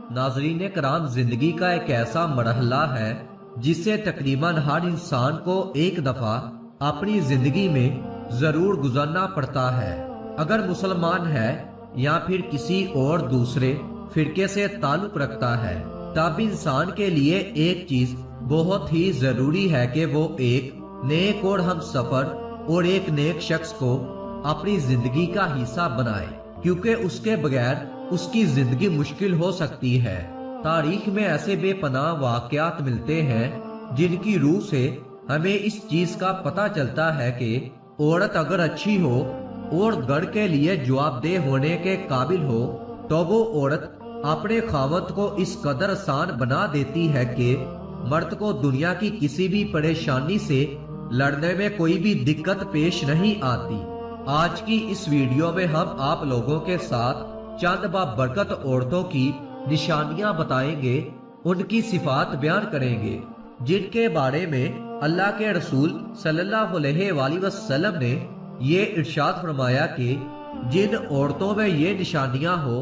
नाज़रीन करام, जिंदगी का एक ऐसा मरहला है जिससे तकरीबन हर इंसान को एक दफा अपनी जिंदगी में जरूर गुजरना पड़ता है। अगर मुसलमान है या फिर किसी और दूसरे फिरके से ताल्लुक रखता है, तब इंसान के लिए एक चीज बहुत ही जरूरी है कि वो एक नेक और हम सफर और एक नेक शख्स को अपनी जिंदगी का हिस्सा बनाए, क्योंकि उसके बगैर उसकी जिंदगी मुश्किल हो सकती है। तारीख में ऐसे बेपनाह वाकयात मिलते हैं जिनकी रूह से हमें इस चीज का पता चलता है कि औरत अगर अच्छी हो और घर के लिए जवाबदेह होने के काबिल हो तो वो औरत अपने खावत को इस कदर आसान बना देती है कि मर्द को दुनिया की किसी भी परेशानी से लड़ने में कोई भी दिक्कत पेश नहीं आती। आज की इस वीडियो में हम आप लोगों के साथ चंद बाबरकत औरतों की निशानियां बताएंगे, उनकी सिफात बयान करेंगे जिनके बारे में अल्लाह के रसूल सल्लल्लाहु अलैहि वसल्लम ने ये इरशाद फरमाया कि जिन औरतों में ये निशानियां हो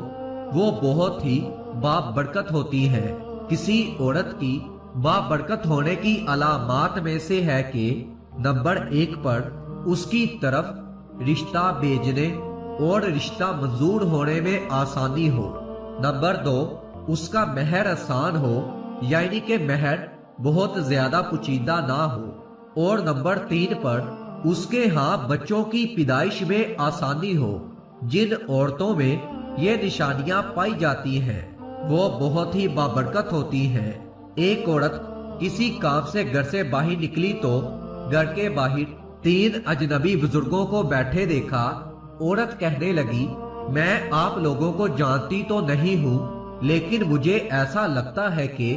वो बहुत ही बाबरकत होती हैं। किसी औरत की बाबरकत होने की अलामात में से है कि नंबर 1 पर उसकी तरफ रिश्ता भेजने और रिश्ता मंजूर होने में आसानी हो। नंबर 2, उसका महर आसान हो, यानी कि महर बहुत ज्यादा पुचीदा ना हो। और नंबर 3 पर उसके यहाँ बच्चों की पैदाइश में आसानी हो। जिन औरतों में ये निशानियां पाई जाती हैं वो बहुत ही बाबरकत होती हैं। एक औरत किसी काम से घर से बाहर निकली तो घर के बाहर 3 अजनबी बुजुर्गों को बैठे देखा। औरत कहने लगी, मैं आप लोगों को जानती तो नहीं हूँ, लेकिन मुझे ऐसा लगता है कि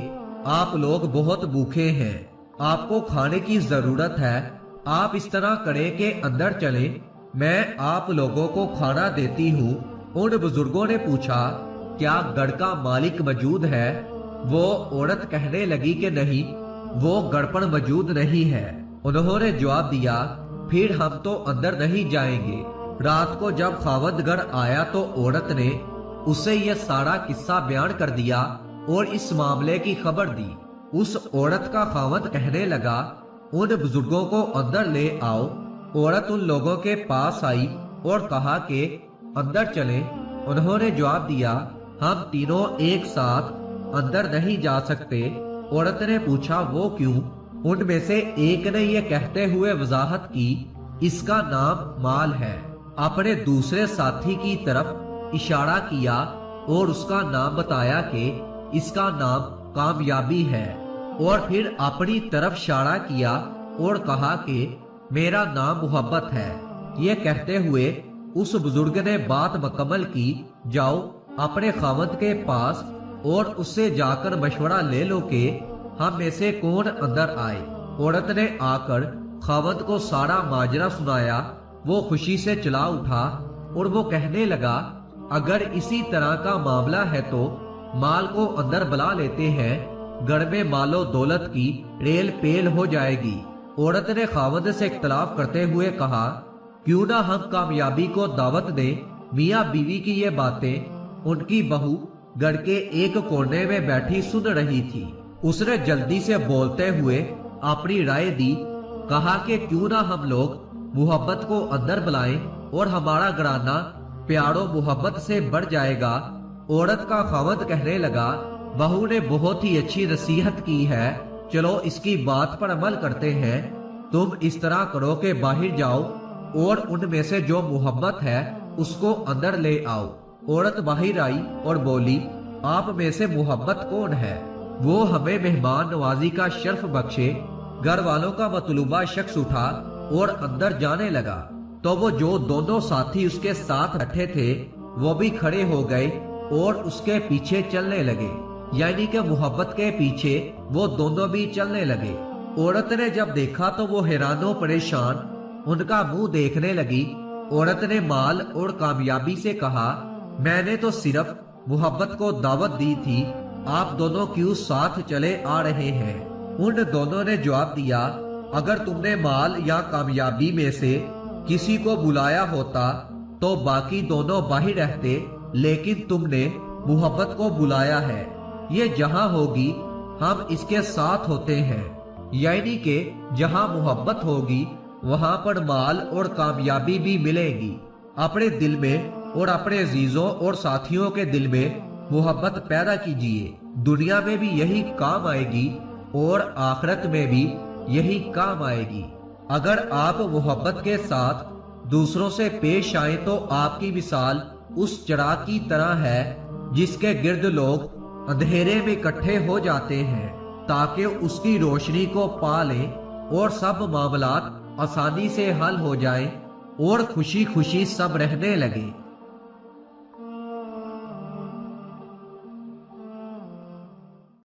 आप लोग बहुत भूखे हैं, आपको खाने की जरूरत है। आप इस तरह करें कि अंदर चलें, मैं आप लोगों को खाना देती हूँ। उन बुजुर्गों ने पूछा, क्या घर का मालिक मौजूद है? वो औरत कहने लगी कि नहीं, वो घर पर मौजूद नहीं है। उन्होंने जवाब दिया, फिर हम तो अंदर नहीं जाएंगे। रात को जब खावंद घर आया तो औरत ने उसे यह सारा किस्सा बयान कर दिया और इस मामले की खबर दी। उस औरत का खावंद कहने लगा, उन बुजुर्गों को अंदर ले आओ। औरत उन लोगों के पास आई और कहा कि अंदर चलें। उन्होंने जवाब दिया, हम तीनों एक साथ अंदर नहीं जा सकते। औरत ने पूछा, वो क्यों? उनमें से एक ने यह कहते हुए वजाहत की, इसका नाम माल है। अपने दूसरे साथी की तरफ इशारा किया और उसका नाम बताया कि इसका नाम कामयाबी है। और फिर अपनी तरफ इशारा किया और कहा कि मेरा नाम मोहब्बत है। ये कहते हुए उस बुजुर्ग ने बात मुकम्मल की, जाओ अपने खावंद के पास और उससे जाकर मशवरा ले लो कि हम में से कौन अंदर आए। औरत ने आकर खावंद को सारा माजरा सुनाया। वो खुशी से चला उठा और वो कहने लगा, अगर इसी तरह का मामला है तो माल को अंदर बुला लेते हैं, घर में मालो दौलत की रेल पेल हो जाएगी। औरत ने खावंद से इख्तलाफ करते हुए कहा, क्यों ना हम कामयाबी को दावत दें। मियाँ बीवी की ये बातें उनकी बहू घर के एक कोने में बैठी सुन रही थी। उसने जल्दी से बोलते हुए अपनी राय दी, कहा कि क्यों ना हम लोग मोहब्बत को अंदर बुलाएं और हमारा घराना प्यारो मोहब्बत से बढ़ जाएगा। औरत का खावंद कहने लगा, बहू ने बहुत ही अच्छी नसीहत की है, चलो इसकी बात पर अमल करते हैं। तुम इस तरह करो कि बाहर जाओ और उनमें से जो मोहब्बत है उसको अंदर ले आओ। औरत बाहर आई और बोली, आप में से मोहब्बत कौन है? वो हमें मेहमान नवाजी का शर्फ बख्शे। घर वालों का मतलूबा शख्स उठा और अंदर जाने लगा तो वो जो दोनों साथी उसके साथ बैठे थे वो भी खड़े हो गए और उसके पीछे चलने लगे, यानी कि मोहब्बत के पीछे वो दोनों भी चलने लगे। औरत ने जब देखा तो वो हैरानो परेशान उनका मुंह देखने लगी। औरत ने माल और कामयाबी से कहा, मैंने तो सिर्फ मोहब्बत को दावत दी थी, आप दोनों क्यों साथ चले आ रहे हैं? उन दोनों ने जवाब दिया, अगर तुमने माल या कामयाबी में से किसी को बुलाया होता तो बाकी दोनों बाहर रहते, लेकिन तुमने मोहब्बत को बुलाया है। یہ جہاں ہوگی ہم اس کے ساتھ ہوتے ہیں، یعنی کہ جہاں محبت ہوگی وہاں پر مال اور کامیابی بھی ملے گی۔ اپنے دل میں اور اپنے عزیزوں اور ساتھیوں کے دل میں محبت پیدا کیجیے، دنیا میں بھی یہی کام آئے گی اور آخرت میں بھی یہی کام آئے گی۔ اگر آپ محبت کے ساتھ دوسروں سے پیش آئیں تو آپ کی مثال اس چراغ کی طرح ہے جس کے گرد لوگ اندھیرے میں اکٹھے ہو جاتے ہیں تاکہ اس کی روشنی کو پا لیں اور سب معاملات آسانی سے حل ہو جائیں اور خوشی خوشی سب رہنے لگے۔